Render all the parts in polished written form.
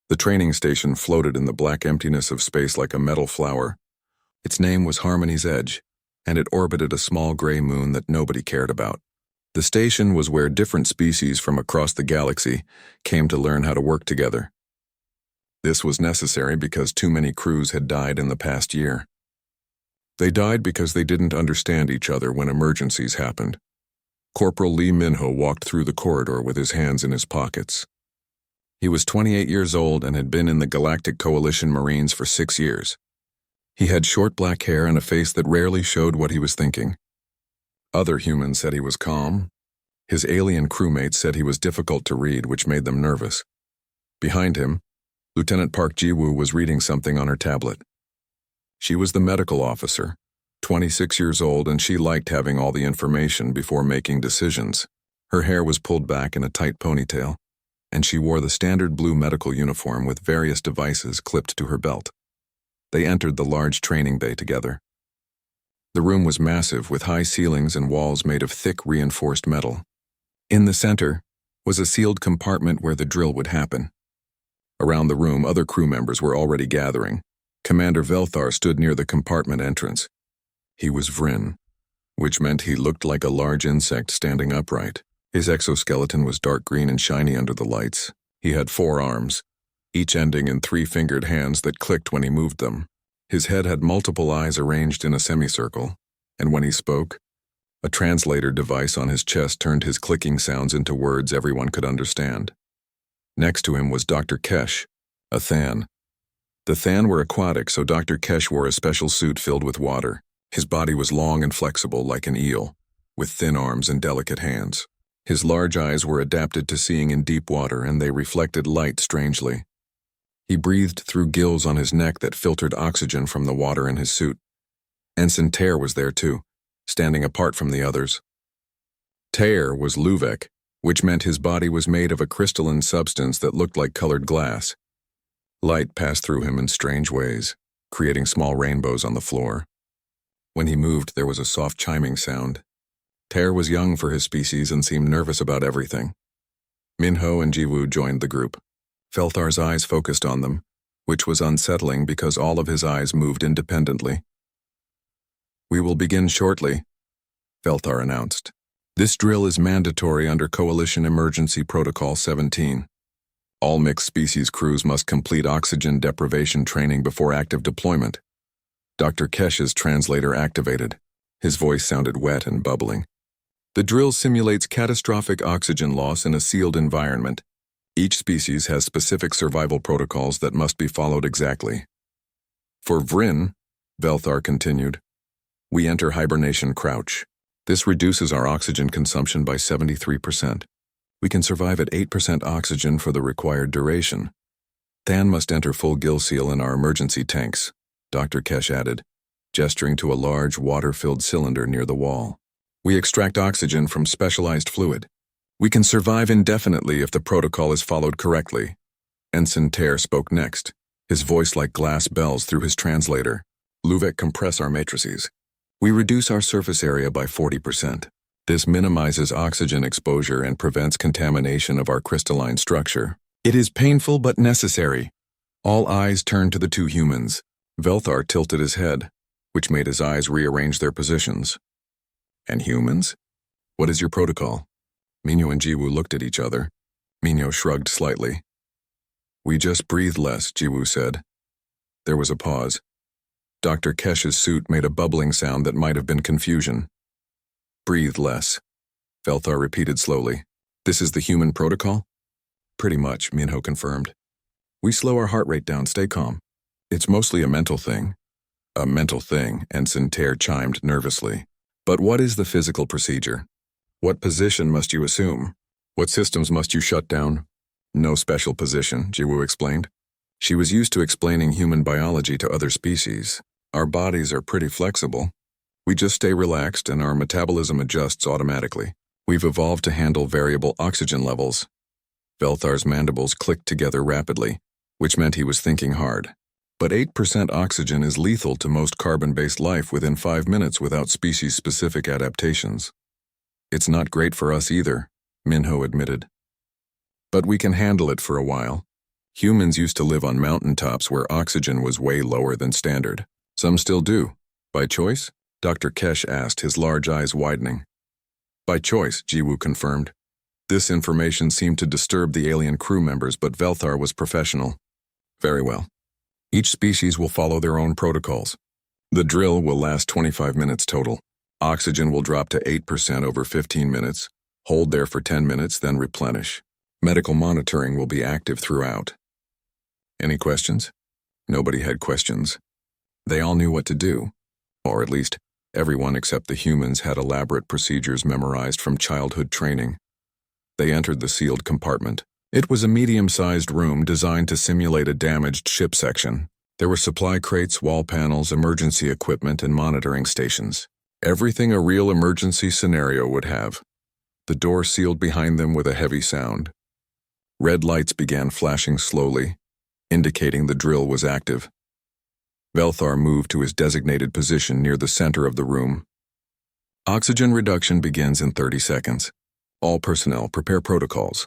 The training station floated in the black emptiness of space like a metal flower. Its name was Harmony's Edge, and it orbited a small gray moon that nobody cared about. The station was where different species from across the galaxy came to learn how to work together. This was necessary because too many crews had died in the past year. They died because they didn't understand each other when emergencies happened. Corporal Lee Minho walked through the corridor with his hands in his pockets. He was 28 years old and had been in the Galactic Coalition Marines for 6 years. He had short black hair and a face that rarely showed what he was thinking. Other humans said he was calm. His alien crewmates said he was difficult to read, which made them nervous. Behind him, Lieutenant Park Ji-woo was reading something on her tablet. She was the medical officer, 26 years old, and she liked having all the information before making decisions. Her hair was pulled back in a tight ponytail, and she wore the standard blue medical uniform with various devices clipped to her belt. They entered the large training bay together. The room was massive, with high ceilings and walls made of thick reinforced metal. In the center was a sealed compartment where the drill would happen. Around the room, other crew members were already gathering. Commander Velthar stood near the compartment entrance. He was Vryn, which meant he looked like a large insect standing upright. His exoskeleton was dark green and shiny under the lights. He had 4 arms, each ending in 3-fingered hands that clicked when he moved them. His head had multiple eyes arranged in a semicircle, and when he spoke, a translator device on his chest turned his clicking sounds into words everyone could understand. Next to him was Dr. Kesh, a Than. The Than were aquatic, so Dr. Kesh wore a special suit filled with water. His body was long and flexible like an eel, with thin arms and delicate hands. His large eyes were adapted to seeing in deep water, and they reflected light strangely. He breathed through gills on his neck that filtered oxygen from the water in his suit. Ensign Tear was there too, standing apart from the others. Tear was Luvek, which meant his body was made of a crystalline substance that looked like colored glass. Light passed through him in strange ways, creating small rainbows on the floor. When he moved, there was a soft chiming sound. Tear was young for his species and seemed nervous about everything. Minho and Ji-woo joined the group. Velthar's eyes focused on them, which was unsettling because all of his eyes moved independently. "We will begin shortly," Velthar announced. "This drill is mandatory under Coalition Emergency Protocol 17. All mixed species crews must complete oxygen deprivation training before active deployment." Dr. Kesh's translator activated. His voice sounded wet and bubbling. "The drill simulates catastrophic oxygen loss in a sealed environment. Each species has specific survival protocols that must be followed exactly. For Vryn," Velthar continued, "we enter hibernation crouch. This reduces our oxygen consumption by 73%. We can survive at 8% oxygen for the required duration. Than must enter full gill seal in our emergency tanks," Dr. Kesh added, gesturing to a large water-filled cylinder near the wall. "We extract oxygen from specialized fluid. We can survive indefinitely if the protocol is followed correctly." Ensign Tear spoke next, his voice like glass bells through his translator. "Luvek compress our matrices. We reduce our surface area by 40%. This minimizes oxygen exposure and prevents contamination of our crystalline structure. It is painful but necessary." All eyes turned to the 2 humans. Velthar tilted his head, which made his eyes rearrange their positions. "And humans? What is your protocol?" Minho and Ji-woo looked at each other. Minho shrugged slightly. "We just breathe less," Ji-woo said. There was a pause. Dr. Kesh's suit made a bubbling sound that might have been confusion. "Breathe less," Velthar repeated slowly. "This is the human protocol?" "Pretty much," Minho confirmed. "We slow our heart rate down, stay calm. It's mostly a mental thing." "A mental thing," Ensign Tear chimed nervously. "But what is the physical procedure? What position must you assume? What systems must you shut down?" "No special position," Ji-woo explained. She was used to explaining human biology to other species. "Our bodies are pretty flexible. We just stay relaxed and our metabolism adjusts automatically. We've evolved to handle variable oxygen levels." Velthar's mandibles clicked together rapidly, which meant he was thinking hard. "But 8% oxygen is lethal to most carbon-based life within 5 minutes without species-specific adaptations." "It's not great for us either," Minho admitted. "But we can handle it for a while. Humans used to live on mountaintops where oxygen was way lower than standard. Some still do. By choice? Dr. Kesh asked, his large eyes widening. By choice, Jiwoo confirmed. This information seemed to disturb the alien crew members, but Velthar was professional. Very well. Each species will follow their own protocols. The drill will last 25 minutes total. Oxygen will drop to 8% over 15 minutes, hold there for 10 minutes, then replenish. Medical monitoring will be active throughout. Any questions? Nobody had questions. They all knew what to do, or at least everyone except the humans had elaborate procedures memorized from childhood training. They entered the sealed compartment. It was a medium-sized room designed to simulate a damaged ship section. There were supply crates, wall panels, emergency equipment, and monitoring stations. Everything a real emergency scenario would have. The door sealed behind them with a heavy sound. Red lights began flashing slowly, indicating the drill was active. Velthar moved to his designated position near the center of the room. Oxygen reduction begins in 30 seconds. All personnel prepare protocols.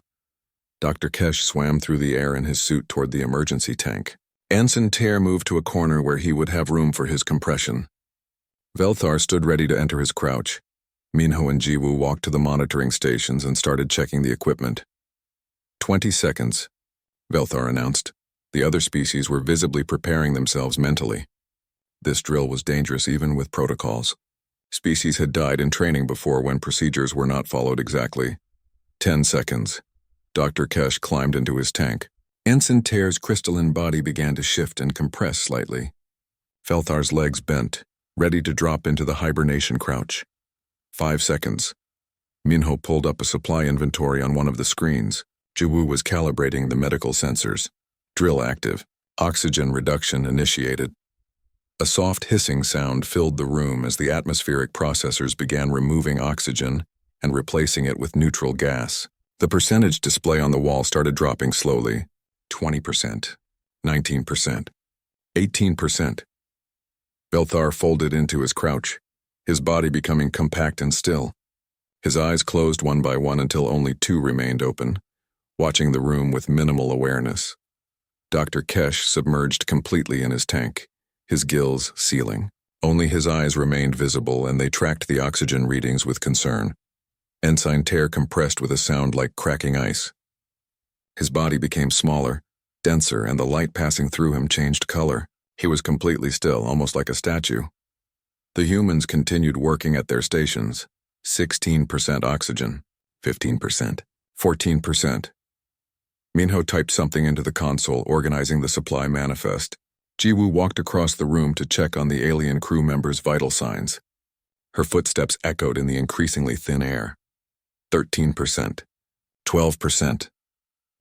Dr. Kesh swam through the air in his suit toward the emergency tank. Ensign Ter moved to a corner where he would have room for his compression. Velthar stood ready to enter his crouch. Minho and Jiwoo walked to the monitoring stations and started checking the equipment. 20 seconds, Velthar announced. The other species were visibly preparing themselves mentally. This drill was dangerous even with protocols. Species had died in training before when procedures were not followed exactly. 10 seconds. Dr. Kesh climbed into his tank. Ensign Ter's crystalline body began to shift and compress slightly. Velthar's legs bent, ready to drop into the hibernation crouch. 5 seconds. Minho pulled up a supply inventory on one of the screens. Jiwoo was calibrating the medical sensors. Drill active. Oxygen reduction initiated. A soft hissing sound filled the room as the atmospheric processors began removing oxygen and replacing it with neutral gas. The percentage display on the wall started dropping slowly. 20%, 19%, 18%. Velthar folded into his crouch, his body becoming compact and still. His eyes closed one by one until only 2 remained open, watching the room with minimal awareness. Dr. Kesh submerged completely in his tank, his gills sealing. Only his eyes remained visible, and they tracked the oxygen readings with concern. Ensign Ter compressed with a sound like cracking ice. His body became smaller, denser, and the light passing through him changed color. He was completely still, almost like a statue. The humans continued working at their stations. 16% oxygen, 15%, 14%. Minho typed something into the console, organizing the supply manifest. Jiwoo walked across the room to check on the alien crew members' vital signs. Her footsteps echoed in the increasingly thin air. 13%, 12%.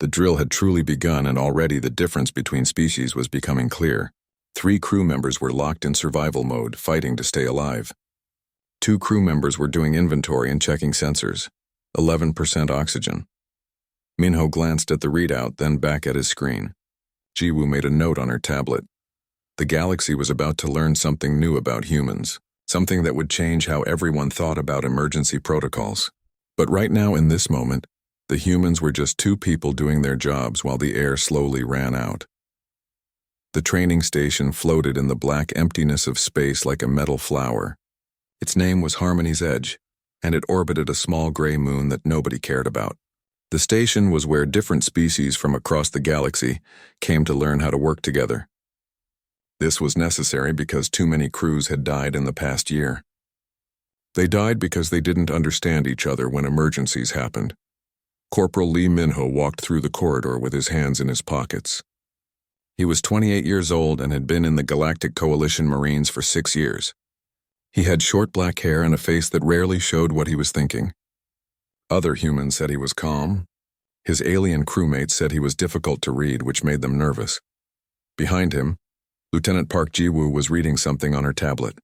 The drill had truly begun, and already the difference between species was becoming clear. 3 crew members were locked in survival mode, fighting to stay alive. 2 crew members were doing inventory and checking sensors. 11% oxygen. Minho glanced at the readout, then back at his screen. Jiwoo made a note on her tablet. The galaxy was about to learn something new about humans, something that would change how everyone thought about emergency protocols. But right now, in this moment, the humans were just 2 people doing their jobs while the air slowly ran out. The training station floated in the black emptiness of space like a metal flower. Its name was Harmony's Edge, and it orbited a small gray moon that nobody cared about. The station was where different species from across the galaxy came to learn how to work together. This was necessary because too many crews had died in the past year. They died because they didn't understand each other when emergencies happened. Corporal Lee Minho walked through the corridor with his hands in his pockets. He was 28 years old and had been in the Galactic Coalition Marines for 6 years. He had short black hair and a face that rarely showed what he was thinking. Other humans said he was calm. His alien crewmates said he was difficult to read, which made them nervous. Behind him, Lieutenant Park Jiwoo was reading something on her tablet.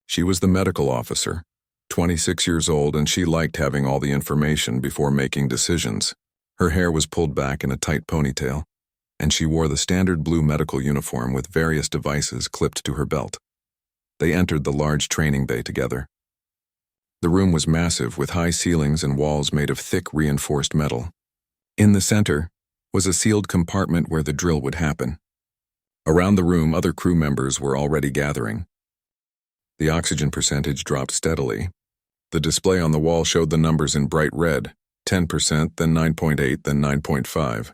She was the medical officer, 26 years old, and she liked having all the information before making decisions. Her hair was pulled back in a tight ponytail, and she wore the standard blue medical uniform with various devices clipped to her belt. They entered the large training bay together. The room was massive, with high ceilings and walls made of thick, reinforced metal. In the center, was a sealed compartment where the drill would happen. Around the room, other crew members were already gathering. The oxygen percentage dropped steadily. The display on the wall showed the numbers in bright red, 10%, then 9.8, then 9.5.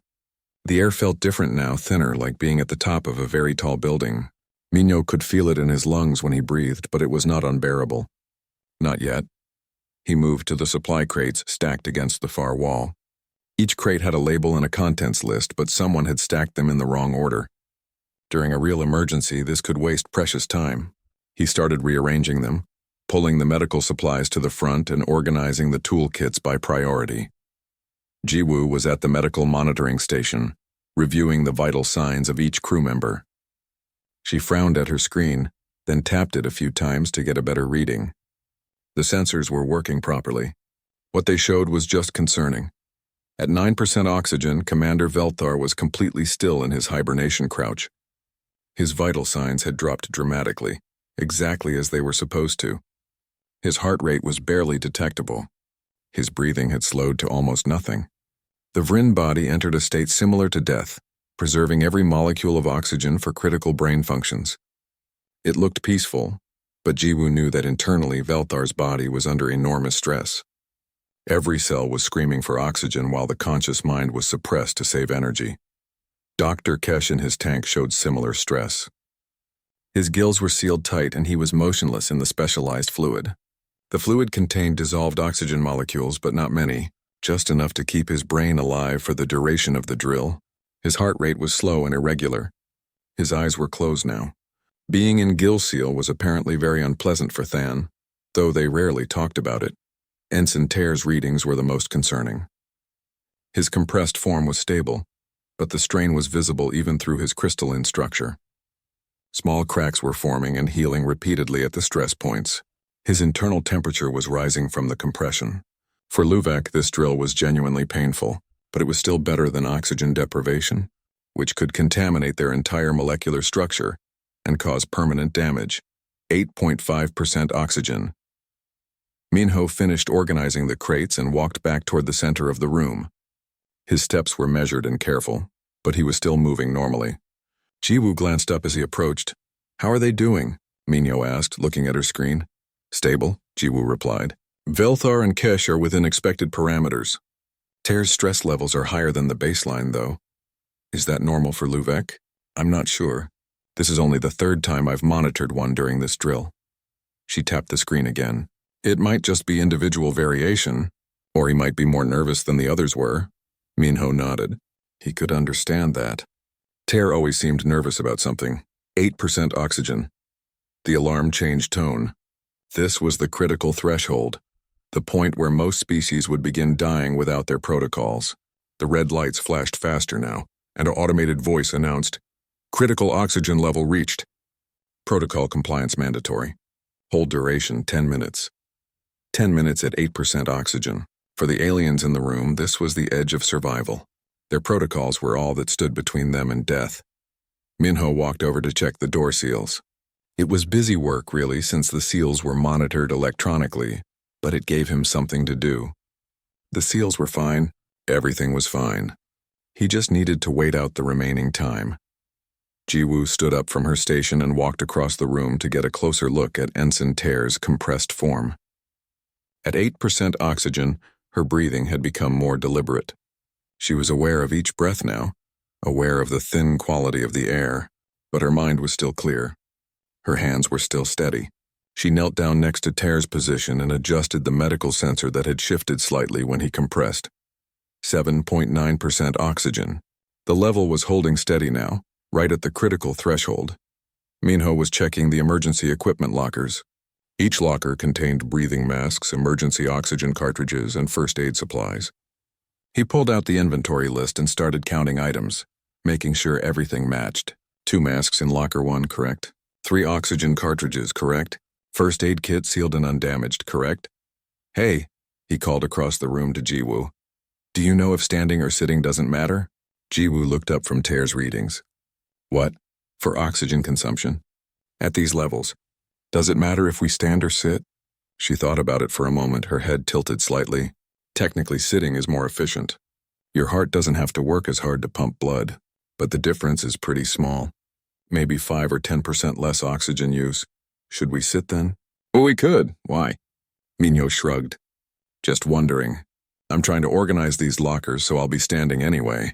The air felt different now, thinner, like being at the top of a very tall building. Mignot could feel it in his lungs when he breathed, but it was not unbearable. Not yet. He moved to the supply crates stacked against the far wall. Each crate had a label and a contents list, but someone had stacked them in the wrong order. During a real emergency, this could waste precious time. He started rearranging them, pulling the medical supplies to the front and organizing the toolkits by priority. Jiwoo was at the medical monitoring station, reviewing the vital signs of each crew member. She frowned at her screen, then tapped it a few times to get a better reading. The sensors were working properly. What they showed was just concerning. At 9% oxygen, Commander Velthar was completely still in his hibernation crouch. His vital signs had dropped dramatically, exactly as they were supposed to. His heart rate was barely detectable. His breathing had slowed to almost nothing. The Vryn body entered a state similar to death, preserving every molecule of oxygen for critical brain functions. It looked peaceful, but Jiwoo knew that internally Velthar's body was under enormous stress. Every cell was screaming for oxygen while the conscious mind was suppressed to save energy. Dr. Kesh in his tank showed similar stress. His gills were sealed tight and he was motionless in the specialized fluid. The fluid contained dissolved oxygen molecules, but not many, just enough to keep his brain alive for the duration of the drill. His heart rate was slow and irregular. His eyes were closed now. Being in gill seal was apparently very unpleasant for Than, though they rarely talked about it. Ensign Tear's readings were the most concerning. His compressed form was stable, but the strain was visible even through his crystalline structure. Small cracks were forming and healing repeatedly at the stress points. His internal temperature was rising from the compression. For Luvek, this drill was genuinely painful, but it was still better than oxygen deprivation, which could contaminate their entire molecular structure and cause permanent damage. 8.5% oxygen. Minho finished organizing the crates and walked back toward the center of the room. His steps were measured and careful, but he was still moving normally. Jiwoo glanced up as he approached. "How are they doing?" Minho asked, looking at her screen. "Stable," Jiwoo replied. "Velthar and Kesh are within expected parameters. Tear's stress levels are higher than the baseline, though. Is that normal for Luvek? I'm not sure. This is only the third time I've monitored one during this drill." She tapped the screen again. "It might just be individual variation, or he might be more nervous than the others were." Minho nodded. He could understand that. Tear always seemed nervous about something. 8% oxygen. The alarm changed tone. This was the critical threshold, the point where most species would begin dying without their protocols. The red lights flashed faster now, and an automated voice announced, "Critical oxygen level reached. Protocol compliance mandatory. Hold duration 10 minutes. 10 minutes at 8% oxygen. For the aliens in the room, this was the edge of survival. Their protocols were all that stood between them and death. Minho walked over to check the door seals. It was busy work, really, since the seals were monitored electronically, but it gave him something to do. The seals were fine. Everything was fine. He just needed to wait out the remaining time. Jiwoo stood up from her station and walked across the room to get a closer look at Ensign Tear's compressed form. At 8% oxygen, her breathing had become more deliberate. She was aware of each breath now, aware of the thin quality of the air, but her mind was still clear. Her hands were still steady. She knelt down next to Tear's position and adjusted the medical sensor that had shifted slightly when he compressed. 7.9% oxygen. The level was holding steady now, right at the critical threshold. Minho was checking the emergency equipment lockers. Each locker contained breathing masks, emergency oxygen cartridges, and first aid supplies. He pulled out the inventory list and started counting items, making sure everything matched. 2 masks in locker 1, correct? 3 oxygen cartridges, correct? First aid kit sealed and undamaged, correct? "Hey," he called across the room to Jiwoo. "Do you know if standing or sitting doesn't matter?" Jiwoo looked up from Tear's readings. "What? For oxygen consumption? At these levels, does it matter if we stand or sit?" She thought about it for a moment, her head tilted slightly. Technically, sitting is more efficient. Your heart doesn't have to work as hard to pump blood, but the difference is pretty small. Maybe 5 or 10% less oxygen use. Should we sit then? Well, we could. Why? Minho shrugged. Just wondering. I'm trying to organize these lockers, so I'll be standing anyway.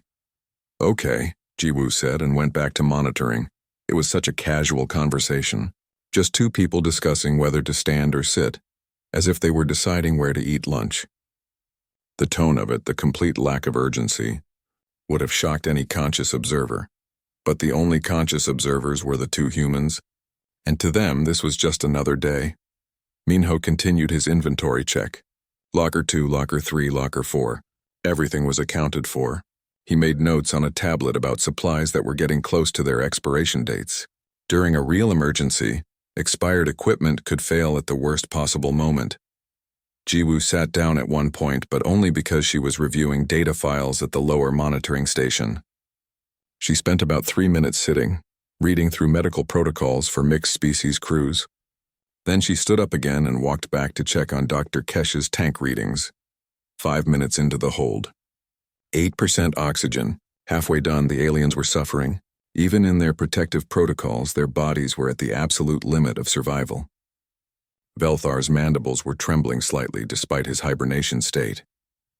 Okay, Jiwoo said and went back to monitoring. It was such a casual conversation. Just two people discussing whether to stand or sit, as if they were deciding where to eat lunch. The tone of it, the complete lack of urgency, would have shocked any conscious observer. But the only conscious observers were the two humans, and to them this was just another day. Minho continued his inventory check. Locker 2, Locker 3, Locker 4. Everything was accounted for. He made notes on a tablet about supplies that were getting close to their expiration dates. During a real emergency, expired equipment could fail at the worst possible moment. Jiwoo sat down at one point, but only because she was reviewing data files at the lower monitoring station. She spent about 3 minutes sitting, reading through medical protocols for mixed-species crews. Then she stood up again and walked back to check on Dr. Kesh's tank readings. 5 minutes into the hold. 8% oxygen. Halfway done, the aliens were suffering. Even in their protective protocols, their bodies were at the absolute limit of survival. Velthar's mandibles were trembling slightly despite his hibernation state.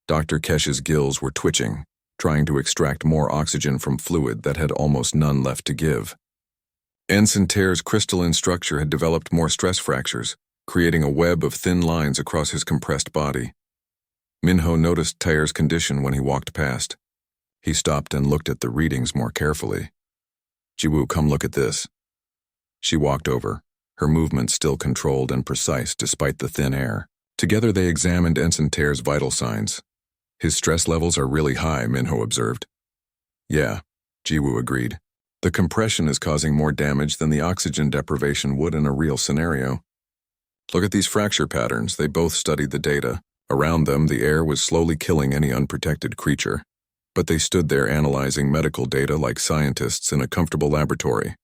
Dr. Kesh's gills were twitching, trying to extract more oxygen from fluid that had almost none left to give. Ensign Ter's crystalline structure had developed more stress fractures, creating a web of thin lines across his compressed body. Minho noticed Ter's condition when he walked past. He stopped and looked at the readings more carefully. Jiwoo, come look at this. She walked over, her movements still controlled and precise despite the thin air. Together they examined Ensign Ter's vital signs. His stress levels are really high, Minho observed. Yeah, Jiwoo agreed. The compression is causing more damage than the oxygen deprivation would in a real scenario. Look at these fracture patterns. They both studied the data. Around them, the air was slowly killing any unprotected creature. But they stood there analyzing medical data like scientists in a comfortable laboratory.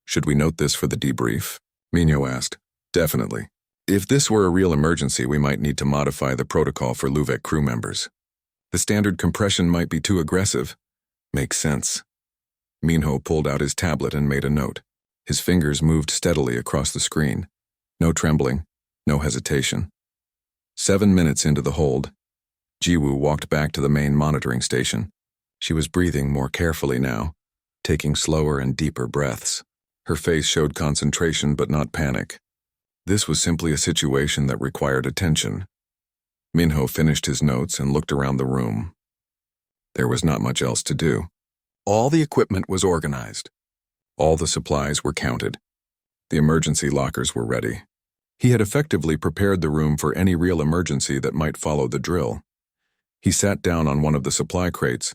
Should we note this for the debrief? Minho asked. Definitely. If this were a real emergency, we might need to modify the protocol for Lubeck crew members. The standard compression might be too aggressive. Makes sense. Minho pulled out his tablet and made a note. His fingers moved steadily across the screen. No trembling, no hesitation. 7 minutes into the hold, Jiwoo walked back to the main monitoring station. She was breathing more carefully now, taking slower and deeper breaths. Her face showed concentration but not panic. This was simply a situation that required attention. Minho finished his notes and looked around the room. There was not much else to do. All the equipment was organized. All the supplies were counted. The emergency lockers were ready. He had effectively prepared the room for any real emergency that might follow the drill. He sat down on one of the supply crates,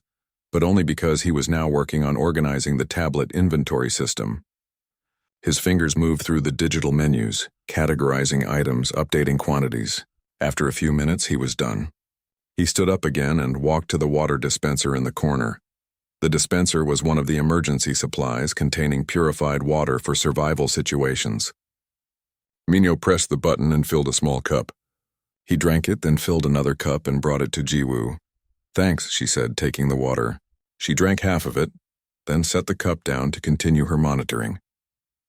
but only because he was now working on organizing the tablet inventory system. His fingers moved through the digital menus, categorizing items, updating quantities. After a few minutes, he was done. He stood up again and walked to the water dispenser in the corner. The dispenser was one of the emergency supplies containing purified water for survival situations. Minho pressed the button and filled a small cup. He drank it, then filled another cup and brought it to Jiwoo. Thanks, she said, taking the water. She drank half of it, then set the cup down to continue her monitoring.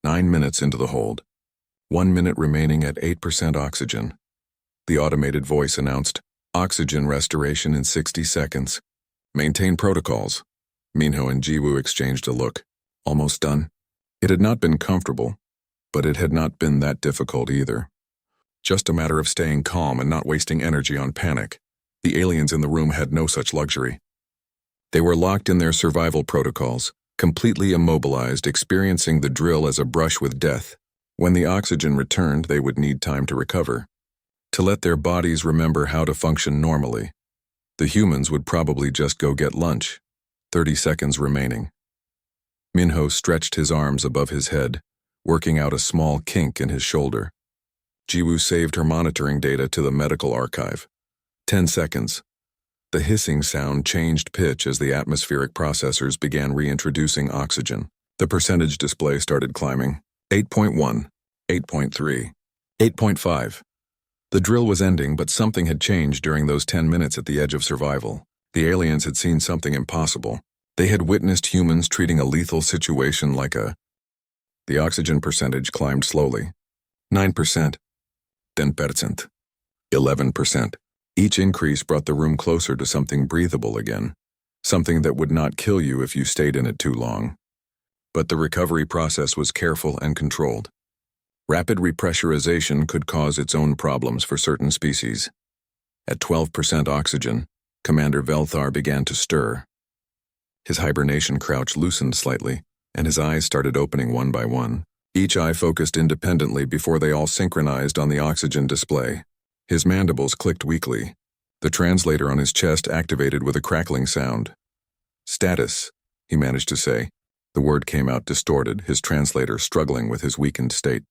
9 minutes into the hold. 1 minute remaining at 8% oxygen. The automated voice announced, oxygen restoration in 60 seconds. Maintain protocols. Minho and Jiwoo exchanged a look. Almost done. It had not been comfortable, but it had not been that difficult either. Just a matter of staying calm and not wasting energy on panic. The aliens in the room had no such luxury. They were locked in their survival protocols, completely immobilized, experiencing the drill as a brush with death. When the oxygen returned, they would need time to recover, to let their bodies remember how to function normally. The humans would probably just go get lunch. 30 seconds remaining. Minho stretched his arms above his head, working out a small kink in his shoulder. Jiwoo saved her monitoring data to the medical archive. 10 seconds. The hissing sound changed pitch as the atmospheric processors began reintroducing oxygen. The percentage display started climbing. 8.1, 8.3, 8.5. The drill was ending, but something had changed during those 10 minutes at the edge of survival. The aliens had seen something impossible. They had witnessed humans treating a lethal situation like a... The oxygen percentage climbed slowly. 9%, 10%, 11%. Each increase brought the room closer to something breathable again, something that would not kill you if you stayed in it too long. But the recovery process was careful and controlled. Rapid repressurization could cause its own problems for certain species. At 12% oxygen, Commander Velthar began to stir. His hibernation crouch loosened slightly, and his eyes started opening one by one. Each eye focused independently before they all synchronized on the oxygen display. His mandibles clicked weakly. The translator on his chest activated with a crackling sound. "Status," he managed to say. The word came out distorted, his translator struggling with his weakened state.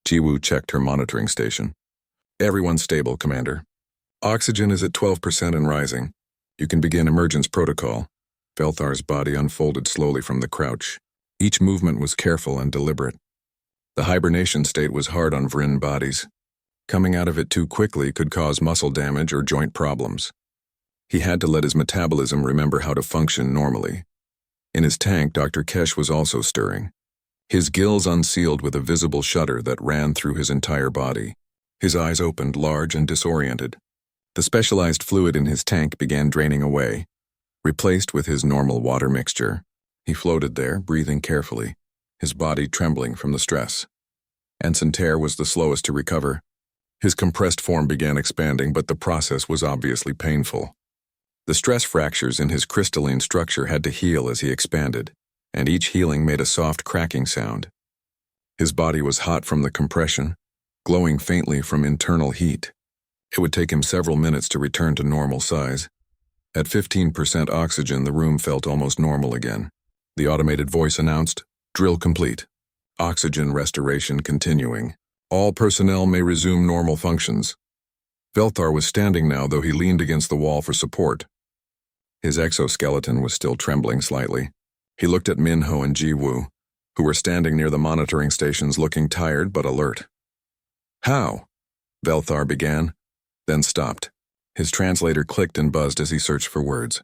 Jiwoo checked her monitoring station. "Everyone's stable, Commander. Oxygen is at 12% and rising. You can begin emergence protocol." Velthar's body unfolded slowly from the crouch. Each movement was careful and deliberate. The hibernation state was hard on Vryn bodies. Coming out of it too quickly could cause muscle damage or joint problems. He had to let his metabolism remember how to function normally. In his tank, Dr. Kesh was also stirring. His gills unsealed with a visible shudder that ran through his entire body. His eyes opened, large and disoriented. The specialized fluid in his tank began draining away, replaced with his normal water mixture. He floated there, breathing carefully, his body trembling from the stress. Ensign Ter was the slowest to recover. His compressed form began expanding, but the process was obviously painful. The stress fractures in his crystalline structure had to heal as he expanded, and each healing made a soft cracking sound. His body was hot from the compression, glowing faintly from internal heat. It would take him several minutes to return to normal size. At 15% oxygen, the room felt almost normal again. The automated voice announced, "Drill complete. Oxygen restoration continuing. All personnel may resume normal functions." Velthar was standing now, though he leaned against the wall for support. His exoskeleton was still trembling slightly. He looked at Minho and Jiwoo, who were standing near the monitoring stations looking tired but alert. "How?" Velthar began, then stopped. His translator clicked and buzzed as he searched for words.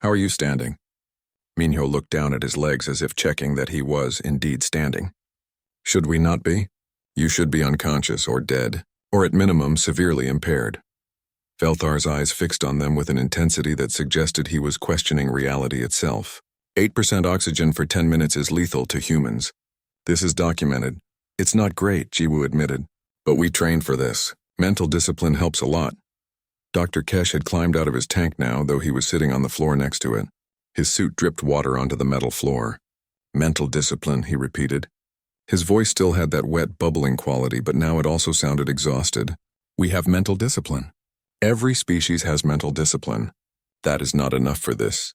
"How are you standing?" Minho looked down at his legs as if checking that he was indeed standing. "Should we not be? You should be unconscious or dead, or at minimum severely impaired." Velthar's eyes fixed on them with an intensity that suggested he was questioning reality itself. 8% oxygen for 10 minutes is lethal to humans. This is documented. It's not great, Jiwoo admitted, but we trained for this. Mental discipline helps a lot. Dr. Kesh had climbed out of his tank now, though he was sitting on the floor next to it. His suit dripped water onto the metal floor. "Mental discipline," he repeated. His voice still had that wet, bubbling quality, but now it also sounded exhausted. "We have mental discipline. Every species has mental discipline. That is not enough for this."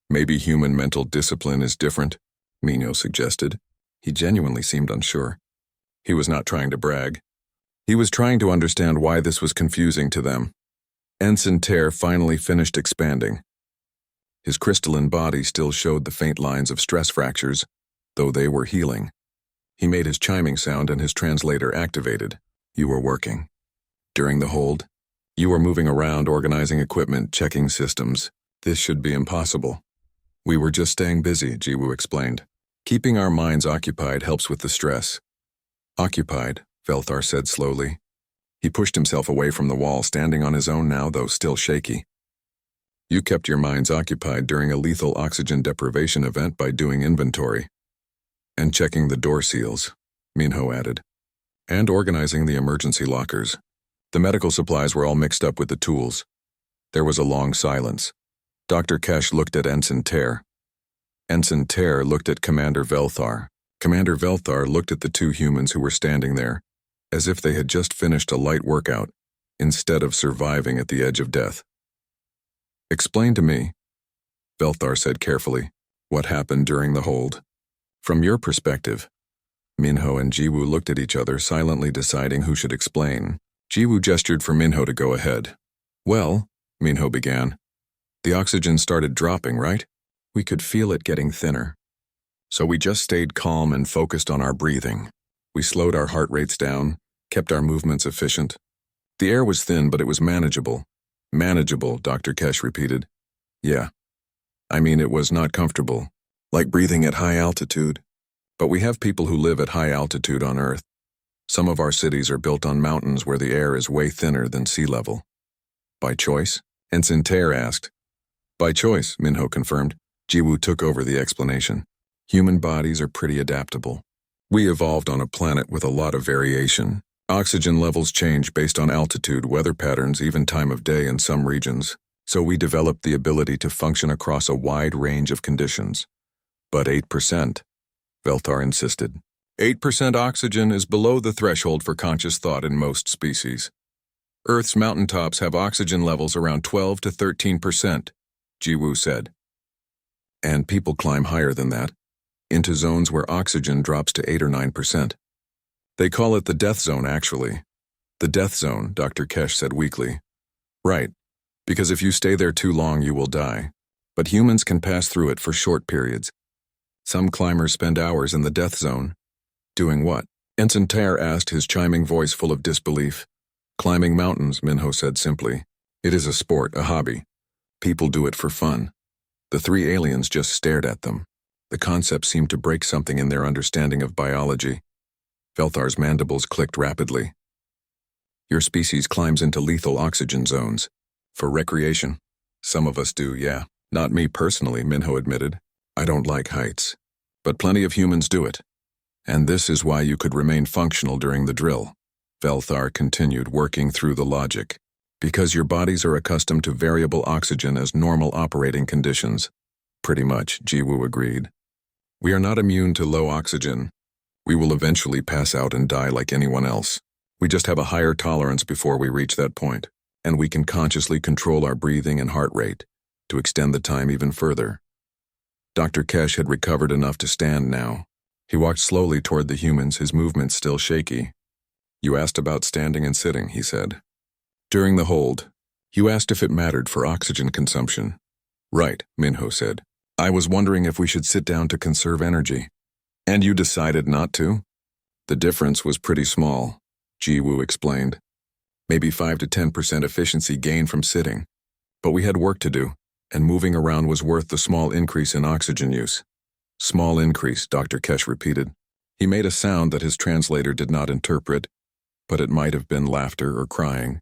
"Maybe human mental discipline is different," Minho suggested. He genuinely seemed unsure. He was not trying to brag. He was trying to understand why this was confusing to them. Ensign Ter finally finished expanding. His crystalline body still showed the faint lines of stress fractures, though they were healing. He made his chiming sound and his translator activated. "You were working. During the hold, you were moving around, organizing equipment, checking systems. This should be impossible." "We were just staying busy," Jiwoo explained. "Keeping our minds occupied helps with the stress." "Occupied," Velthar said slowly. He pushed himself away from the wall, standing on his own now, though still shaky. "You kept your minds occupied during a lethal oxygen deprivation event by doing inventory. And checking the door seals," Minho added. "And organizing the emergency lockers. The medical supplies were all mixed up with the tools." There was a long silence. Dr. Kesh looked at Ensign Ter. Ensign Ter looked at Commander Velthar. Commander Velthar looked at the two humans who were standing there, as if they had just finished a light workout, instead of surviving at the edge of death. "Explain to me," Velthar said carefully, "what happened during the hold. From your perspective." Minho and Jiwoo looked at each other, silently deciding who should explain. Jiwoo gestured for Minho to go ahead. "Well," Minho began, "the oxygen started dropping, right? We could feel it getting thinner. So we just stayed calm and focused on our breathing. We slowed our heart rates down, kept our movements efficient. The air was thin, but it was manageable. Manageable, Dr. Kesh repeated. Yeah. I mean, it was not comfortable, like breathing at high altitude. But we have people who live at high altitude on Earth. Some of our cities are built on mountains where the air is way thinner than sea level. By choice? Ensign Tear asked. By choice, Minho confirmed. Jiwoo took over the explanation. Human bodies are pretty adaptable. We evolved on a planet with a lot of variation. Oxygen levels change based on altitude, weather patterns, even time of day in some regions. So we developed the ability to function across a wide range of conditions. But 8%, Velthar insisted. 8% oxygen is below the threshold for conscious thought in most species. Earth's mountaintops have oxygen levels around 12 to 13%, Jiwoo said. And people climb higher than that, into zones where oxygen drops to 8 or 9%. They call it the death zone, actually. The death zone, Dr. Kesh said weakly. Right, because if you stay there too long, you will die. But humans can pass through it for short periods. Some climbers spend hours in the death zone. Doing what? Ensign Tear asked, his chiming voice full of disbelief. Climbing mountains, Minho said simply. It is a sport, a hobby. People do it for fun. The three aliens just stared at them. The concept seemed to break something in their understanding of biology. Velthar's mandibles clicked rapidly. Your species climbs into lethal oxygen zones. For recreation. Some of us do, yeah. Not me personally, Minho admitted. I don't like heights. But plenty of humans do it. And this is why you could remain functional during the drill. Velthar continued, working through the logic. Because your bodies are accustomed to variable oxygen as normal operating conditions. Pretty much, Jiwoo agreed. We are not immune to low oxygen. We will eventually pass out and die like anyone else. We just have a higher tolerance before we reach that point, and we can consciously control our breathing and heart rate to extend the time even further. Dr. Kesh had recovered enough to stand now. He walked slowly toward the humans, his movements still shaky. You asked about standing and sitting, he said. During the hold, you asked if it mattered for oxygen consumption. Right, Minho said. I was wondering if we should sit down to conserve energy. And you decided not to? The difference was pretty small, Jiwoo explained. Maybe 5 to 10% efficiency gain from sitting. But we had work to do, and moving around was worth the small increase in oxygen use. Small increase, Dr. Kesh repeated. He made a sound that his translator did not interpret, but it might have been laughter or crying.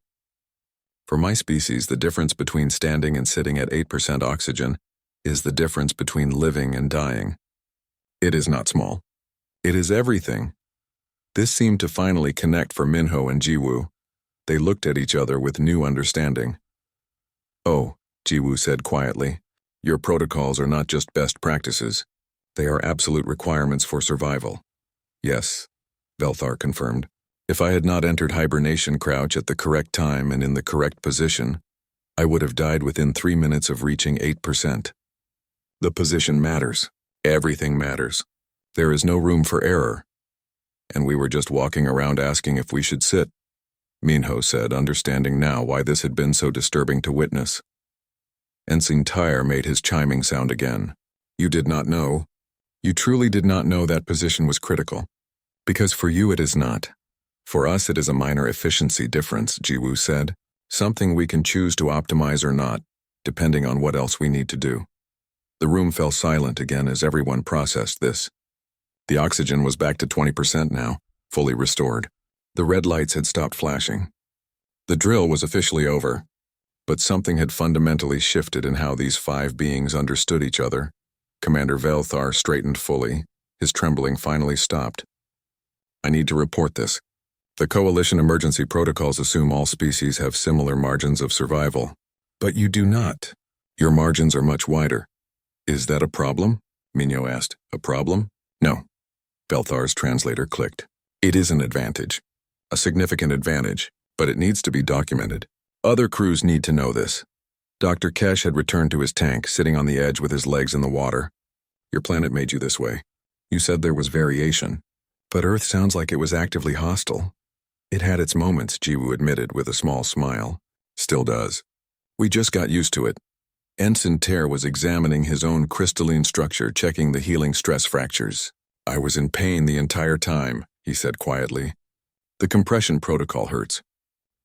For my species, the difference between standing and sitting at 8% oxygen is the difference between living and dying. It is not small. It is everything. This seemed to finally connect for Minho and Jiwoo. They looked at each other with new understanding. Oh, Jiwoo said quietly, your protocols are not just best practices. They are absolute requirements for survival. Yes, Velthar confirmed. If I had not entered hibernation crouch at the correct time and in the correct position, I would have died within 3 minutes of reaching 8%. The position matters. Everything matters. There is no room for error. And we were just walking around asking if we should sit, Minho said, understanding now why this had been so disturbing to witness. Ensign Tear made his chiming sound again. You did not know. You truly did not know that position was critical. Because for you it is not. For us it is a minor efficiency difference, Jiwoo said. Something we can choose to optimize or not, depending on what else we need to do. The room fell silent again as everyone processed this. The oxygen was back to 20% now, fully restored. The red lights had stopped flashing. The drill was officially over, but something had fundamentally shifted in how these 5 beings understood each other. Commander Velthar straightened fully. His trembling finally stopped. I need to report this. The Coalition emergency protocols assume all species have similar margins of survival. But you do not. Your margins are much wider. Is that a problem? Minho asked. A problem? No. Velthar's translator clicked. It is an advantage. A significant advantage, but it needs to be documented. Other crews need to know this. Dr. Kesh had returned to his tank, sitting on the edge with his legs in the water. Your planet made you this way. You said there was variation. But Earth sounds like it was actively hostile. It had its moments, Jiwoo admitted with a small smile. Still does. We just got used to it. Ensign Tear was examining his own crystalline structure, checking the healing stress fractures. I was in pain the entire time, he said quietly. The compression protocol hurts.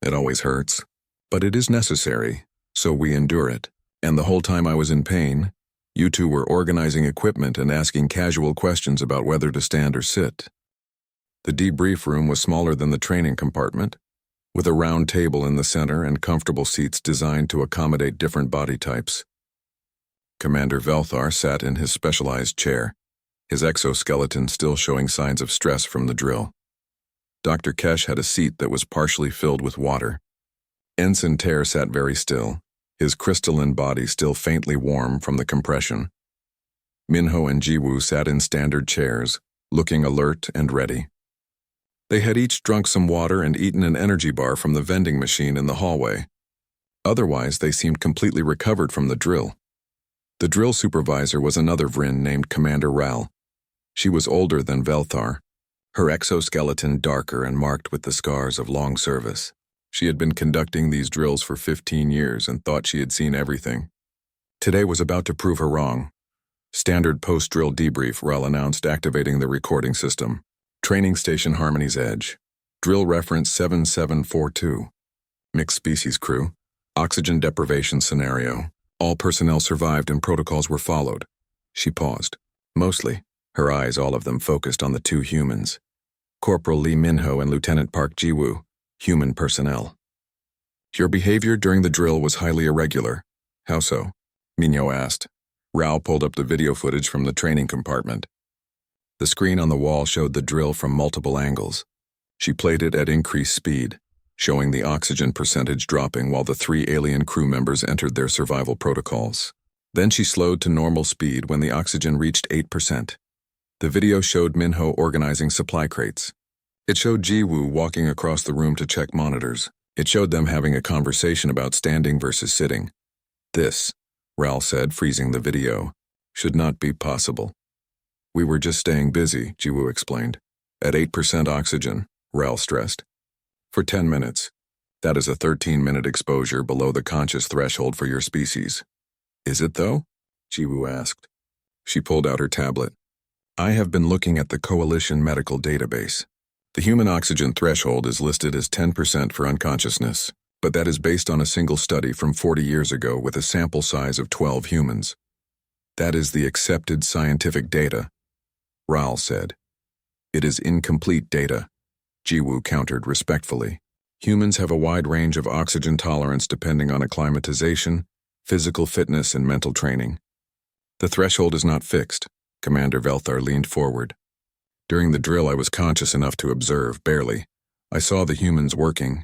It always hurts. But it is necessary. So we endure it. And the whole time I was in pain, you two were organizing equipment and asking casual questions about whether to stand or sit. The debrief room was smaller than the training compartment, with a round table in the center and comfortable seats designed to accommodate different body types. Commander Velthar sat in his specialized chair, his exoskeleton still showing signs of stress from the drill. Dr. Kesh had a seat that was partially filled with water. Ensign Ter sat very still, his crystalline body still faintly warm from the compression. Minho and Jiwoo sat in standard chairs, looking alert and ready. They had each drunk some water and eaten an energy bar from the vending machine in the hallway. Otherwise, they seemed completely recovered from the drill. The drill supervisor was another Vrin named Commander Ral. She was older than Velthar, her exoskeleton darker and marked with the scars of long service. She had been conducting these drills for 15 years and thought she had seen everything. Today was about to prove her wrong. Standard post-drill debrief, Ral announced, activating the recording system. Training Station Harmony's Edge. Drill reference 7742. Mixed species crew. Oxygen deprivation scenario. All personnel survived and protocols were followed. She paused. Mostly, her eyes all of them focused on the two humans. Corporal Lee Minho and Lieutenant Park Jiwoo, human personnel. Your behavior during the drill was highly irregular. How so? Minho asked. Rao pulled up the video footage from the training compartment. The screen on the wall showed the drill from multiple angles. She played it at increased speed, showing the oxygen percentage dropping while the 3 alien crew members entered their survival protocols. Then she slowed to normal speed when the oxygen reached 8%. The video showed Minho organizing supply crates. It showed Jiwoo walking across the room to check monitors. It showed them having a conversation about standing versus sitting. This, Ral said, freezing the video, should not be possible. We were just staying busy, Jiwoo explained. At 8% oxygen, Ral stressed. For 10 minutes. That is a 13-minute exposure below the conscious threshold for your species. Is it though? Jiwoo asked. She pulled out her tablet. I have been looking at the Coalition Medical Database. The human oxygen threshold is listed as 10% for unconsciousness, but that is based on a single study from 40 years ago with a sample size of 12 humans. That is the accepted scientific data, Ral said. It is incomplete data, Jiwoo countered respectfully. Humans have a wide range of oxygen tolerance depending on acclimatization, physical fitness, and mental training. The threshold is not fixed. Commander Velthar leaned forward. During the drill I was conscious enough to observe, barely. I saw the humans working.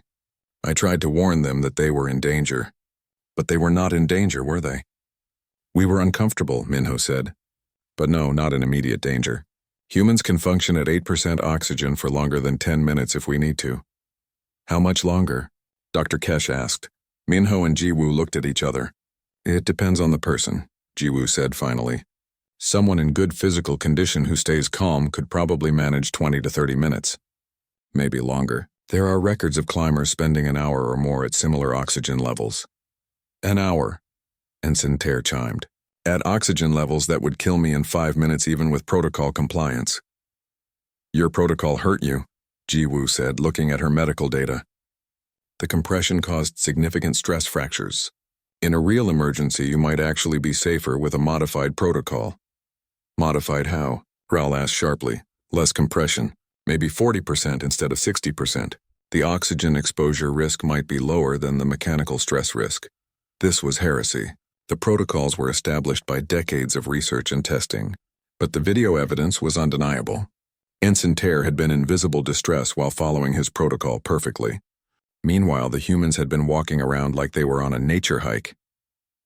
I tried to warn them that they were in danger. But they were not in danger, were they? We were uncomfortable, Minho said. But no, not in immediate danger. Humans can function at 8% oxygen for longer than 10 minutes if we need to. How much longer? Dr. Kesh asked. Minho and Jiwoo looked at each other. It depends on the person, Jiwoo said finally. Someone in good physical condition who stays calm could probably manage 20 to 30 minutes. Maybe longer. There are records of climbers spending an hour or more at similar oxygen levels. An hour, Ensign Ter chimed. At oxygen levels that would kill me in 5 minutes even with protocol compliance. Your protocol hurt you, Jiwoo said, looking at her medical data. The compression caused significant stress fractures. In a real emergency, you might actually be safer with a modified protocol. Modified how? Ral asked sharply. Less compression, maybe 40% instead of 60%. The oxygen exposure risk might be lower than the mechanical stress risk. This was heresy. The protocols were established by decades of research and testing, but the video evidence was undeniable. Ensign Ter had been in visible distress while following his protocol perfectly. Meanwhile, the humans had been walking around like they were on a nature hike.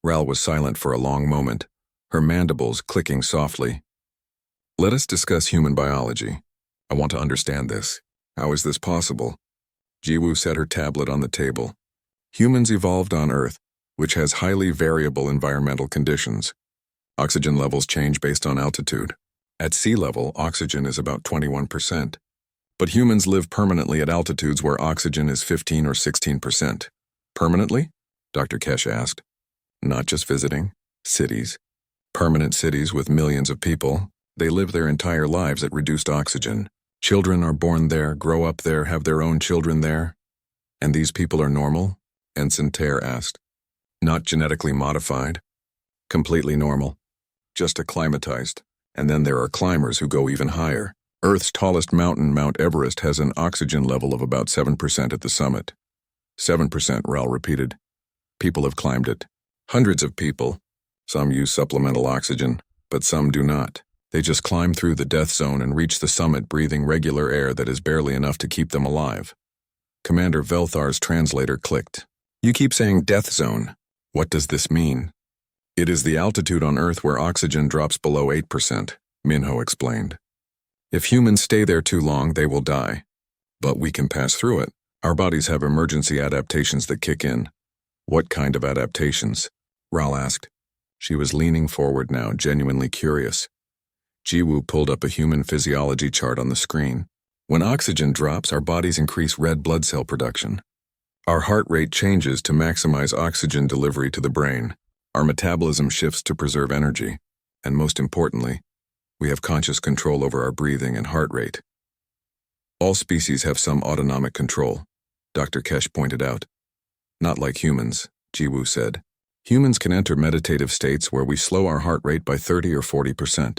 Ral was silent for a long moment, her mandibles clicking softly. Let us discuss human biology. I want to understand this. How is this possible? Jiwoo set her tablet on the table. Humans evolved on Earth, which has highly variable environmental conditions. Oxygen levels change based on altitude. At sea level, oxygen is about 21%. But humans live permanently at altitudes where oxygen is 15 or 16%. Permanently? Dr. Kesh asked. Not just visiting. Cities. Permanent cities with millions of people. They live their entire lives at reduced oxygen. Children are born there, grow up there, have their own children there. And these people are normal? Ensign Ter asked. Not genetically modified. Completely normal. Just acclimatized. And then there are climbers who go even higher. Earth's tallest mountain, Mount Everest, has an oxygen level of about 7% at the summit. 7%, Raoul repeated. People have climbed it. Hundreds of people. Some use supplemental oxygen, but some do not. They just climb through the death zone and reach the summit breathing regular air that is barely enough to keep them alive. Commander Velthar's translator clicked. You keep saying death zone. What does this mean? It is the altitude on Earth where oxygen drops below 8%, Minho explained. If humans stay there too long, they will die. But we can pass through it. Our bodies have emergency adaptations that kick in. What kind of adaptations? Raoul asked. She was leaning forward now, genuinely curious. Jiwoo pulled up a human physiology chart on the screen. When oxygen drops, our bodies increase red blood cell production. Our heart rate changes to maximize oxygen delivery to the brain. Our metabolism shifts to preserve energy. And most importantly, we have conscious control over our breathing and heart rate. All species have some autonomic control, Dr. Kesh pointed out. Not like humans, Jiwoo said. Humans can enter meditative states where we slow our heart rate by 30 or 40%.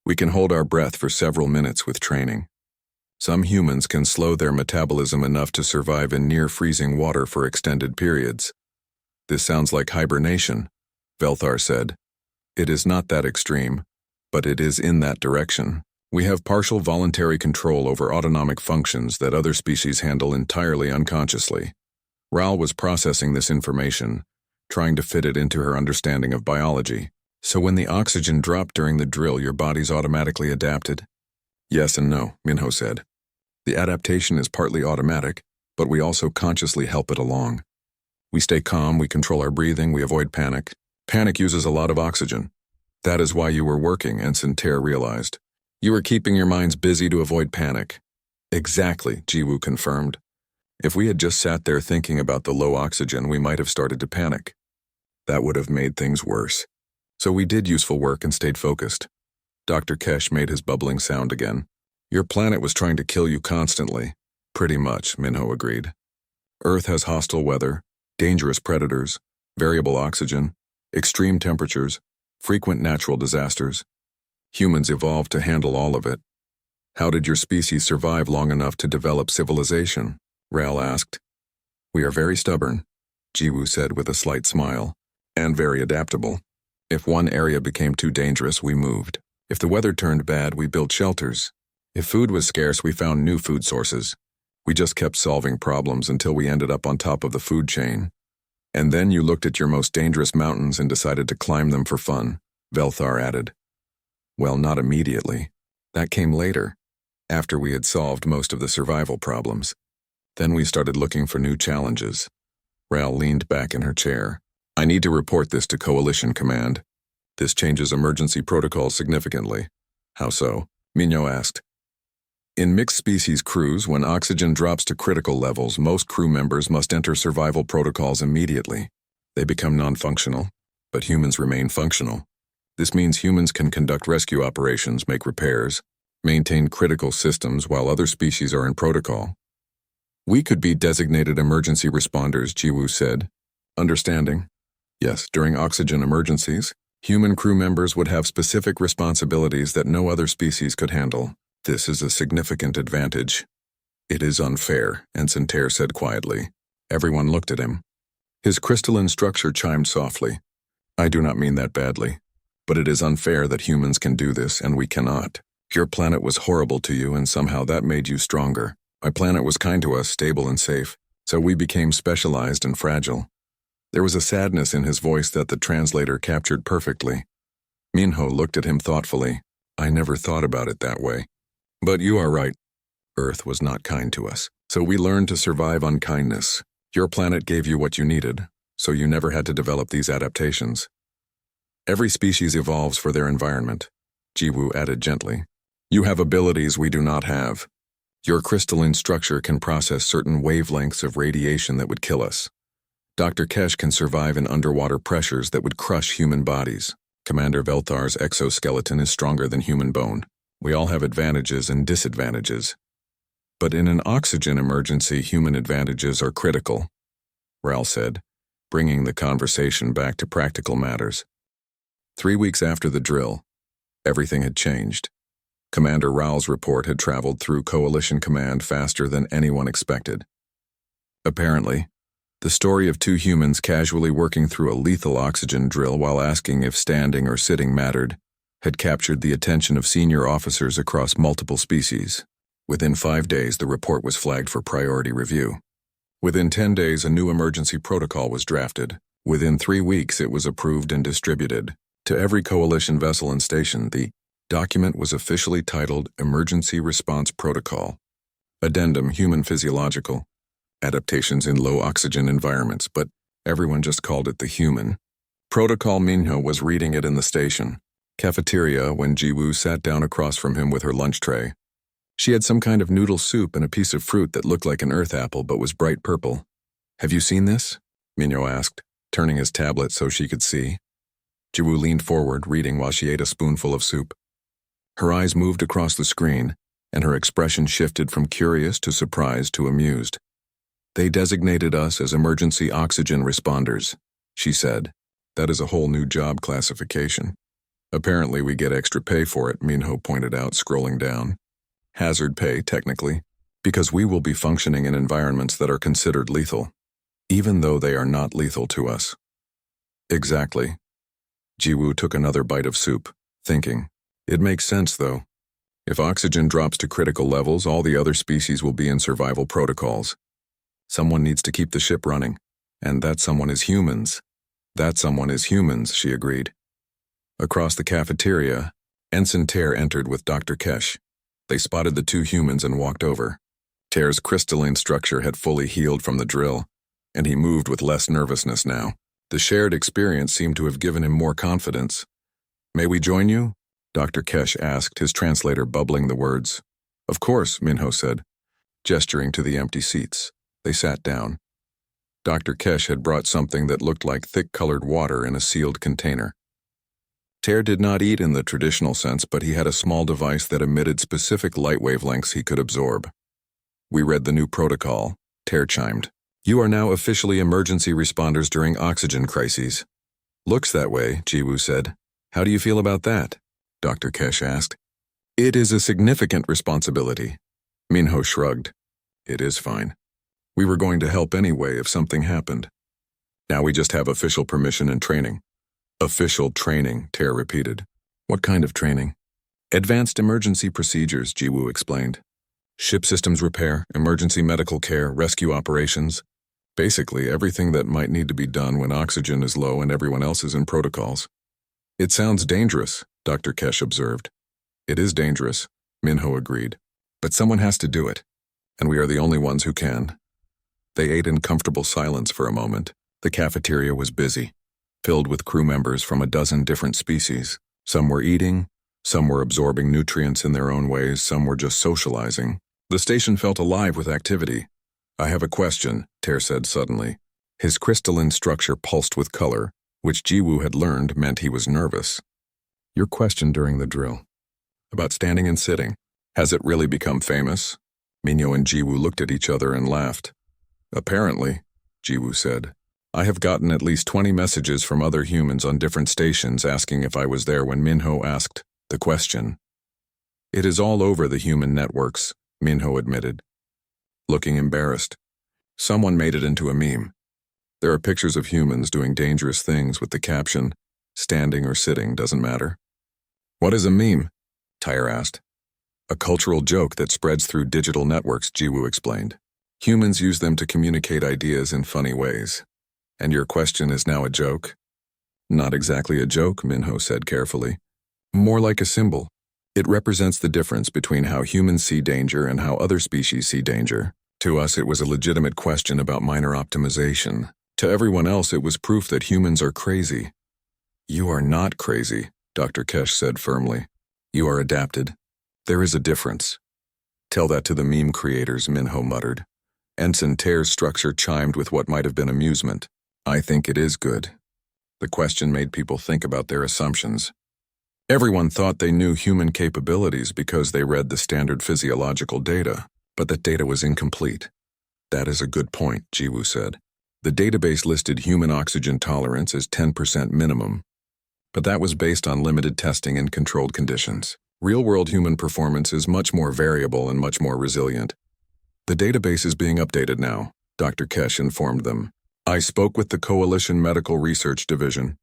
We can hold our breath for several minutes with training. Some humans can slow their metabolism enough to survive in near-freezing water for extended periods. This sounds like hibernation, Velthar said. It is not that extreme, but it is in that direction. We have partial voluntary control over autonomic functions that other species handle entirely unconsciously. Raoul was processing this information, trying to fit it into her understanding of biology. So when the oxygen dropped during the drill, your body's automatically adapted? Yes and no, Minho said. The adaptation is partly automatic, but we also consciously help it along. We stay calm, we control our breathing, we avoid panic. Panic uses a lot of oxygen. That is why you were working, Ensign Ter realized. You were keeping your minds busy to avoid panic. Exactly, Jiwoo confirmed. If we had just sat there thinking about the low oxygen, we might have started to panic. That would have made things worse. So we did useful work and stayed focused. Dr. Kesh made his bubbling sound again. Your planet was trying to kill you constantly. Pretty much, Minho agreed. Earth has hostile weather, dangerous predators, variable oxygen, extreme temperatures, frequent natural disasters. Humans evolved to handle all of it. How did your species survive long enough to develop civilization? Raoul asked. We are very stubborn, Jiwoo said with a slight smile, and very adaptable. If one area became too dangerous, we moved. If the weather turned bad, we built shelters. If food was scarce, we found new food sources. We just kept solving problems until we ended up on top of the food chain. And then you looked at your most dangerous mountains and decided to climb them for fun, Velthar added. Well, not immediately. That came later, after we had solved most of the survival problems. Then we started looking for new challenges. Raoul leaned back in her chair. I need to report this to Coalition Command. This changes emergency protocols significantly. How so? Minho asked. In mixed-species crews, when oxygen drops to critical levels, most crew members must enter survival protocols immediately. They become non-functional, but humans remain functional. This means humans can conduct rescue operations, make repairs, maintain critical systems while other species are in protocol. We could be designated emergency responders, Jiwoo said. Understanding? Yes, during oxygen emergencies, human crew members would have specific responsibilities that no other species could handle. This is a significant advantage. It is unfair, Ensign Ter said quietly. Everyone looked at him. His crystalline structure chimed softly. I do not mean that badly, but it is unfair that humans can do this and we cannot. Your planet was horrible to you and somehow that made you stronger. My planet was kind to us, stable and safe, so we became specialized and fragile. There was a sadness in his voice that the translator captured perfectly. Minho looked at him thoughtfully. I never thought about it that way. But you are right. Earth was not kind to us, so we learned to survive unkindness. Your planet gave you what you needed, so you never had to develop these adaptations. Every species evolves for their environment, Jiwoo added gently. You have abilities we do not have. Your crystalline structure can process certain wavelengths of radiation that would kill us. Dr. Kesh can survive in underwater pressures that would crush human bodies. Commander Velthar's exoskeleton is stronger than human bone. We all have advantages and disadvantages. But in an oxygen emergency, human advantages are critical, Raoul said. bringing the conversation back to practical matters. 3 weeks after the drill, everything had changed. Commander Raoul's report had traveled through Coalition Command faster than anyone expected. Apparently, the story of 2 humans casually working through a lethal oxygen drill while asking if standing or sitting mattered had captured the attention of senior officers across multiple species. Within 5 days, the report was flagged for priority review. Within 10 days, a new emergency protocol was drafted. Within 3 weeks, it was approved and distributed. To every Coalition vessel and station, the document was officially titled Emergency Response Protocol. Addendum: Human Physiological Adaptations in Low Oxygen Environments, but everyone just called it the human. Protocol. Minho was reading it in the station cafeteria when Jiwoo sat down across from him with her lunch tray. She had some kind of noodle soup and a piece of fruit that looked like an earth apple but was bright purple. "Have you seen this?" Minho asked, turning his tablet so she could see. Jiwoo leaned forward, reading while she ate a spoonful of soup. Her eyes moved across the screen, and her expression shifted from curious to surprised to amused. "They designated us as emergency oxygen responders," she said. "That is a whole new job classification. Apparently we get extra pay for it," Minho pointed out, scrolling down. "Hazard pay, technically, because we will be functioning in environments that are considered lethal, even though they are not lethal to us." "Exactly." Jiwoo took another bite of soup, thinking, "It makes sense, though. If oxygen drops to critical levels, all the other species will be in survival protocols. Someone needs to keep the ship running, and that someone is humans." "That someone is humans," she agreed. Across the cafeteria, Ensign Ter entered with Dr. Kesh. They spotted the 2 humans and walked over. Ter's crystalline structure had fully healed from the drill, and he moved with less nervousness now. The shared experience seemed to have given him more confidence. "May we join you?" Dr. Kesh asked, his translator bubbling the words. "Of course," Minho said, gesturing to the empty seats. They sat down. Dr. Kesh had brought something that looked like thick-colored water in a sealed container. Ter did not eat in the traditional sense, but he had a small device that emitted specific light wavelengths he could absorb. "We read the new protocol," Ter chimed. "You are now officially emergency responders during oxygen crises." "Looks that way," Jiwoo said. "How do you feel about that?" Dr. Kesh asked. "It is a significant responsibility." Minho shrugged. "It is fine. We were going to help anyway if something happened. Now we just have official permission and training." "Official training," Ter repeated. "What kind of training?" "Advanced emergency procedures," Jiwoo explained. "Ship systems repair, emergency medical care, rescue operations. Basically everything that might need to be done when oxygen is low and everyone else is in protocols." "It sounds dangerous," Dr. Kesh observed. "It is dangerous," Minho agreed. "But someone has to do it, and we are the only ones who can." They ate in comfortable silence for a moment. The cafeteria was busy, filled with crew members from a dozen different species. Some were eating, some were absorbing nutrients in their own ways, some were just socializing. The station felt alive with activity. "I have a question," Ter said suddenly. His crystalline structure pulsed with color, which Jiwoo had learned meant he was nervous. "Your question during the drill. About standing and sitting. Has it really become famous?" Minho and Jiwoo looked at each other and laughed. "Apparently," Jiwoo said. "I have gotten at least 20 messages from other humans on different stations asking if I was there when Minho asked the question." "It is all over the human networks," Minho admitted, looking embarrassed. "Someone made it into a meme. There are pictures of humans doing dangerous things with the caption, 'Standing or sitting doesn't matter.'" "What is a meme?" Tyre asked. "A cultural joke that spreads through digital networks," Jiwoo explained. "Humans use them to communicate ideas in funny ways. And your question is now a joke?" "Not exactly a joke," Minho said carefully. "More like a symbol. It represents the difference between how humans see danger and how other species see danger. To us, it was a legitimate question about minor optimization. To everyone else, it was proof that humans are crazy." "You are not crazy," Dr. Kesh said firmly. "You are adapted. There is a difference." "Tell that to the meme creators," Minho muttered. Ensign Ter's structure chimed with what might have been amusement. "I think it is good." The question made people think about their assumptions. Everyone thought they knew human capabilities because they read the standard physiological data, but that data was incomplete. "That is a good point," Jiwoo said. The database listed human oxygen tolerance as 10% minimum, but that was based on limited testing and controlled conditions. Real-world human performance is much more variable and much more resilient. The database is being updated now, Dr. Kesh informed them. I spoke with the Coalition Medical Research Division.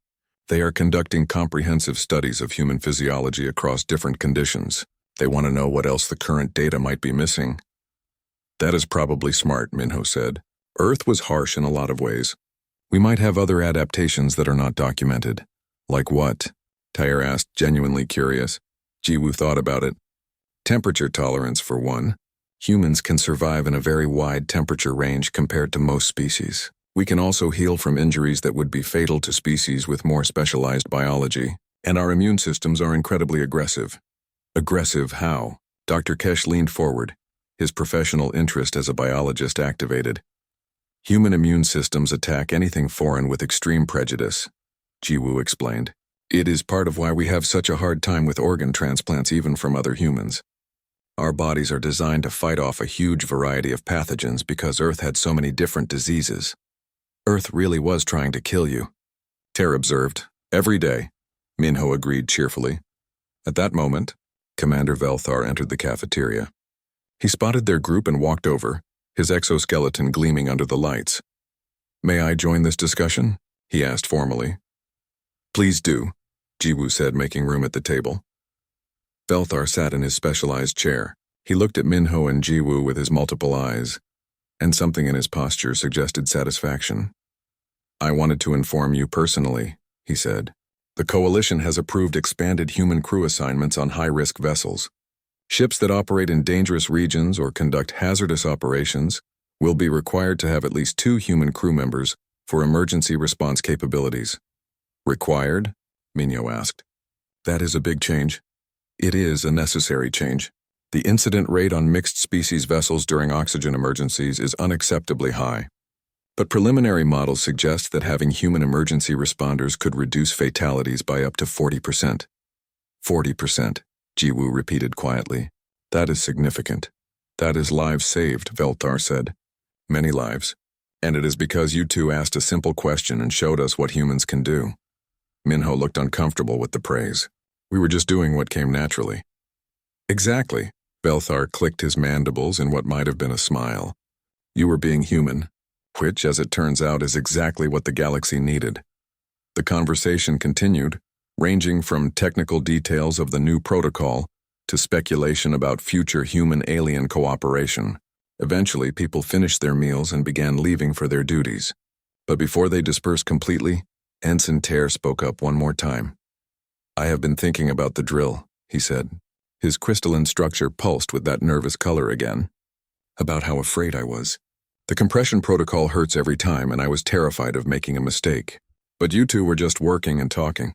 They are conducting comprehensive studies of human physiology across different conditions. They want to know what else the current data might be missing. That is probably smart, Minho said. Earth was harsh in a lot of ways. We might have other adaptations that are not documented. Like what? Tyre asked, genuinely curious. Jiwoo thought about it. Temperature tolerance, for one. Humans can survive in a very wide temperature range compared to most species. We can also heal from injuries that would be fatal to species with more specialized biology. And our immune systems are incredibly aggressive. Aggressive how? Dr. Kesh leaned forward, his professional interest as a biologist activated. Human immune systems attack anything foreign with extreme prejudice, Jiwoo explained. It is part of why we have such a hard time with organ transplants even from other humans. Our bodies are designed to fight off a huge variety of pathogens because Earth had so many different diseases. Earth really was trying to kill you. Ter observed. Every day, Minho agreed cheerfully. At that moment, Commander Velthar entered the cafeteria. He spotted their group and walked over, his exoskeleton gleaming under the lights. May I join this discussion? He asked formally. Please do, Jiwoo said, making room at the table. Velthar sat in his specialized chair. He looked at Minho and Jiwoo with his multiple eyes, and something in his posture suggested satisfaction. I wanted to inform you personally, he said. The Coalition has approved expanded human crew assignments on high-risk vessels. Ships that operate in dangerous regions or conduct hazardous operations will be required to have at least 2 human crew members for emergency response capabilities. Required? Minho asked. That is a big change. It is a necessary change. The incident rate on mixed-species vessels during oxygen emergencies is unacceptably high. But preliminary models suggest that having human emergency responders could reduce fatalities by up to 40%. 40%, Jiwoo repeated quietly. That is significant. That is lives saved, Velthar said. Many lives. And it is because you two asked a simple question and showed us what humans can do. Minho looked uncomfortable with the praise. We were just doing what came naturally. Exactly. Velthar clicked his mandibles in what might have been a smile. You were being human, which, as it turns out, is exactly what the galaxy needed. The conversation continued, ranging from technical details of the new protocol to speculation about future human-alien cooperation. Eventually, people finished their meals and began leaving for their duties. But before they dispersed completely, Ensign Ter spoke up one more time. I have been thinking about the drill, he said. His crystalline structure pulsed with that nervous color again. About how afraid I was. The compression protocol hurts every time, and I was terrified of making a mistake. But you two were just working and talking.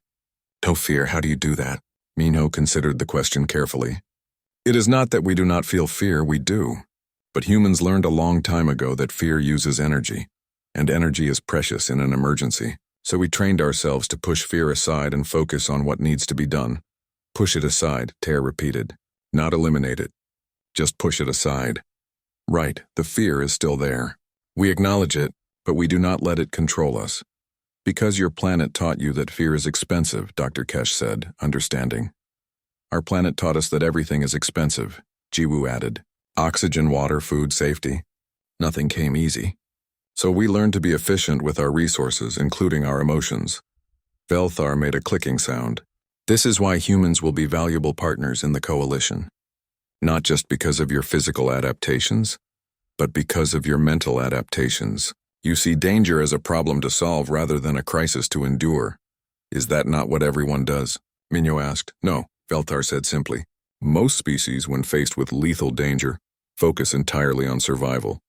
No fear, how do you do that? Minho considered the question carefully. It is not that we do not feel fear, we do. But humans learned a long time ago that fear uses energy, and energy is precious in an emergency. So we trained ourselves to push fear aside and focus on what needs to be done. Push it aside, Ter repeated. Not eliminate it. Just push it aside. Right, the fear is still there. We acknowledge it, but we do not let it control us. Because your planet taught you that fear is expensive, Dr. Kesh said, understanding. Our planet taught us that everything is expensive, Jiwoo added. Oxygen, water, food, safety. Nothing came easy. So we learned to be efficient with our resources, including our emotions. Velthar made a clicking sound. This is why humans will be valuable partners in the Coalition. Not just because of your physical adaptations, but because of your mental adaptations. You see danger as a problem to solve rather than a crisis to endure. Is that not what everyone does? Minho asked. No, Velthar said simply. Most species, when faced with lethal danger, focus entirely on survival.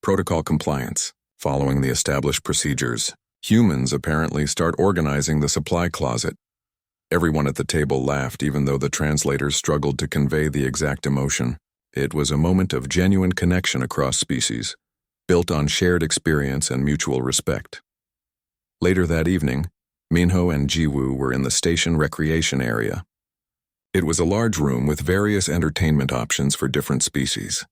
Protocol compliance, following the established procedures. Humans apparently start organizing the supply closet. Everyone at the table laughed, even though the translators struggled to convey the exact emotion. It was a moment of genuine connection across species, built on shared experience and mutual respect. Later that evening, Minho and Jiwoo were in the station recreation area. It was a large room with various entertainment options for different species.